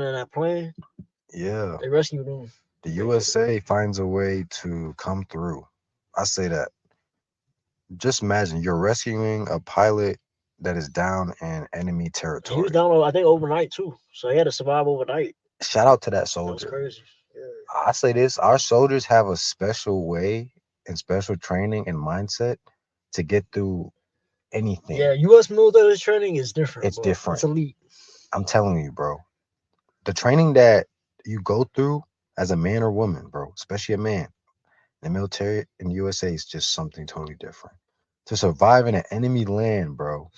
in that plane. Yeah, They rescued him. the USA finds a way to come through. I say that. Just imagine you're rescuing a pilot that is down in enemy He was territory. down, I think, overnight too. So he had to survive overnight. Shout out to that That was soldier. crazy. Yeah. I say this, our soldiers have a special way and special training and mindset to get through Yeah, anything. U.S. military training is different, It's bro. It's different. elite. I'm telling you, bro. The training that you go through as a man or woman, bro, especially a man, the military in the USA is just something totally different. To survive in an enemy land, bro,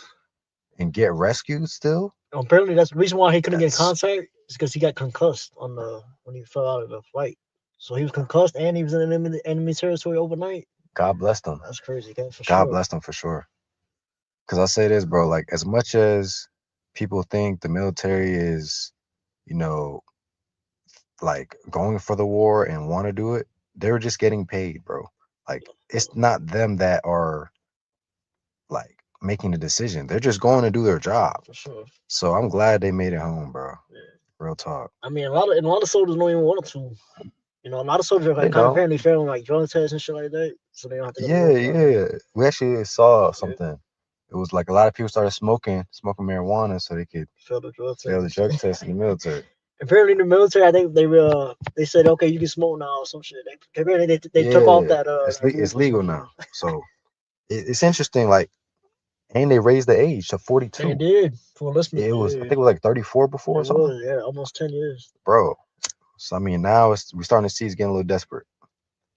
and get rescued still, Apparently, that's the reason why he couldn't get in that's contact is because he got concussed on the when he fell out of the flight. So he was concussed and he was in enemy territory overnight. God bless them. That's crazy, guy, for God sure. bless them for sure. Because I say this, bro, like as much as people think the military is, you know, like going for the war and want to do it, they're just getting paid, bro. Like it's not them that are like making the decision. They're just going to do their job. For sure. So I'm glad they made it home, bro. Yeah. Real talk. I mean, a lot of soldiers don't even want to. You know, a lot of soldiers are They like kind of don't. apparently failing like drug tests and shit like that, so they don't have to go to Yeah, war probably. yeah. We actually saw Yeah, something. It was like a lot of people started smoking marijuana so they could failed the drug test fail the and drug shit. test in the military. Apparently, in the military, I think they said okay, you can smoke now or some shit. Apparently they took off Yeah, that rule it's for some legal reason. now. So it's interesting. Like, and they raised the age to They 42. did for enlistment. It was, I Yeah, think it was like 34 before or it something, was. Yeah, almost 10 years. bro. So I mean, now we're starting to see it's getting a little desperate.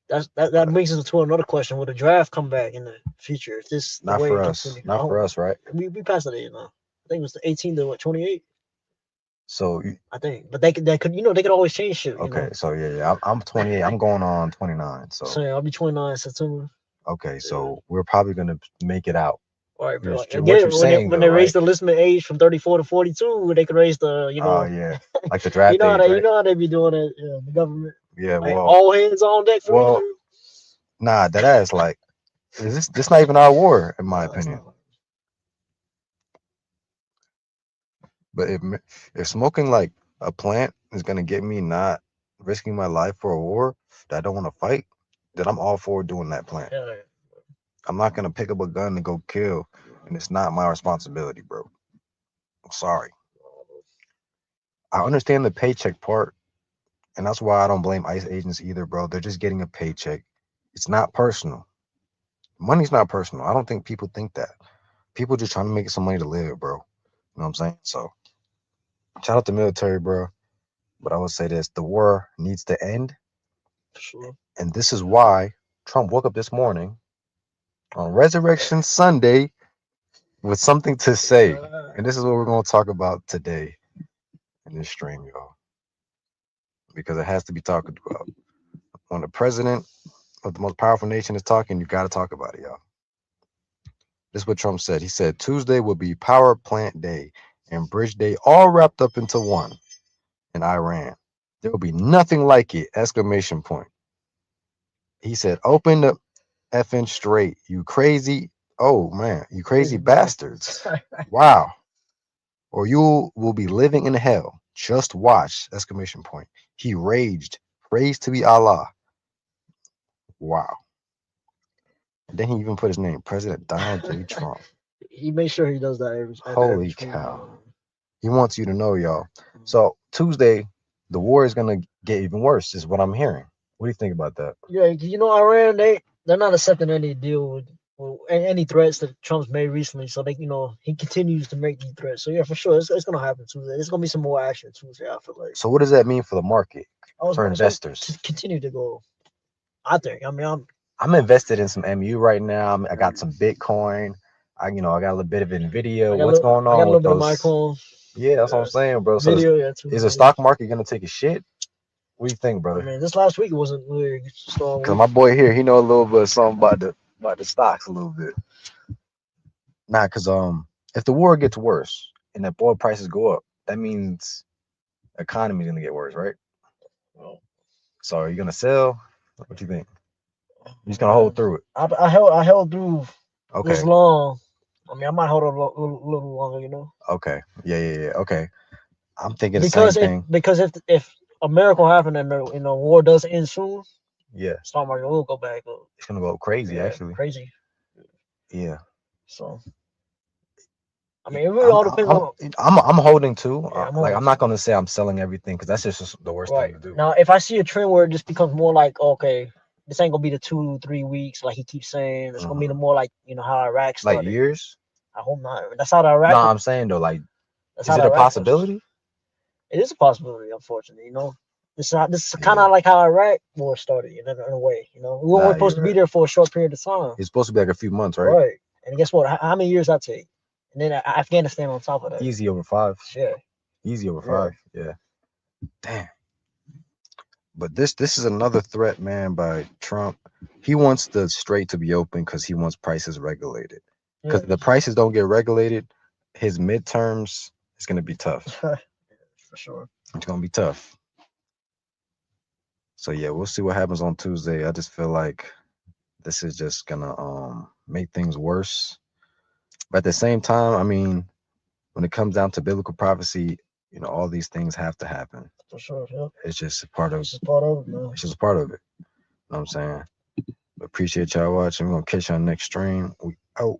That But brings us to another question: Will the draft come back in the future if this the not way for it us, continues? I not for hope us, right? we passed that age now. I think it was the 18 to what 28. So I think, but they could they could always change shit. okay, so yeah, I'm 28. I'm going on 29. So So yeah, I'll be 29 in September. okay, Yeah. so we're probably gonna make it out. All right, bro. What Again, you're saying when though, they raise right? the enlistment age from 34 to 42, they could raise the Oh yeah, like the draft how age, they right? be doing it. Yeah, the government Yeah, like well, all hands on deck for well, reserve. nah, that ass like is this not even our war, in my Nah, it's opinion. not. But if smoking like a plant is gonna get me not risking my life for a war that I don't want to fight, then I'm all for doing that plant. Yeah, I'm not gonna pick up a gun and go kill, and it's not my responsibility, bro. I'm sorry. I understand the paycheck part, and that's why I don't blame ICE agents either, bro. They're just getting a paycheck. It's not personal. Money's not personal. I don't think people think that. People just trying to make some money to live, bro. You know what I'm saying? So shout out to military, bro. But I would say this: the war needs to end, for sure. and this is why Trump woke up this morning on Resurrection Sunday with something to say. And this is what we're going to talk about today in this stream, y'all, because it has to be talked about. When the president of the most powerful nation is talking, you got to talk about it, y'all. This is what Trump said. He said Tuesday will be Power Plant Day and Bridge Day all wrapped up into one in Iran. There will be nothing like it! Exclamation point. He said, "Open the effing straight, you crazy! Oh man, you crazy Crazy bastards! bastards. Wow, or you will be living in hell. Just watch!" Exclamation point. He raged. Praise to be Allah. Wow. And then he even put his name, President Donald J. Trump. He makes sure he does that at every Holy stream. cow. He wants you to know, y'all. So Tuesday, the war is gonna get even worse, is what I'm hearing. What do you think about that? Yeah, Iran they're not accepting any deal with any threats that Trump's made recently. So he continues to make these threats. So yeah, for sure, it's gonna happen Tuesday. There's gonna be some more action Tuesday. I feel like. So what does that mean for the market, I was for so investors? to continue to go. I think. I mean, I'm invested in some MU right now. I got some Bitcoin. I got a little bit of Nvidia. What's going I got a on little with bit of those? Micron. Yeah, that's what I'm Yeah, saying, bro. So video, yeah, too. is the Yeah. stock market gonna take a shit? What do you think, I brother? mean, this last week it wasn't really a strong Because week. my boy here, he know a little bit of something about the stocks a little bit. Nah, because if the war gets worse and the oil prices go up, that means the economy's gonna get worse, right? Well, So are you gonna sell? What you think? You're just gonna hold man, through it. I held through this Okay. long. I mean, I might hold on a little longer. Okay. Yeah, yeah, yeah. Okay. I'm thinking the same Because thing. if a miracle happened and the war does end soon, Yeah, stock market will go back up. it's gonna go crazy. Yeah, Actually, crazy. yeah. So I mean, it really I'm all depends I'm on. I'm holding too. Yeah, I'm Like holding I'm not too. gonna say I'm selling everything because that's just the worst thing Right to do. now, if I see a trend where it just becomes more like, okay, this ain't gonna be the 2 3 weeks like he keeps saying. It's gonna be the Hmm. more like how Iraq Like started. years? I hope not. That's how the No, Iraq. I'm saying though, like, That's is how it the a Iraq was. possibility? It is a possibility, unfortunately. This is not. This is kind Yeah. of like how Iraq war started. In a way. We were only Nah, supposed you're to be right. there for a short period of time. It's supposed to be like a few months, right? Right. And guess what? How many years that take? And then Afghanistan on top of that. Easy over 5. Yeah. Easy over Yeah. 5. Yeah. Damn. But this is another threat, man, by Trump. He wants the strait to be open because he wants prices regulated. Because Yeah. if the prices don't get regulated, his midterms is gonna be tough. For sure. It's gonna be tough. So yeah, we'll see what happens on Tuesday. I just feel like this is just gonna make things worse. But at the same time, I mean, when it comes down to biblical prophecy, all these things have to happen. For sure. Yeah. It's just a part of This is part of it, man. it's just a part of it. You know what I'm saying? Appreciate y'all watching. We're gonna catch you on the next stream. We out.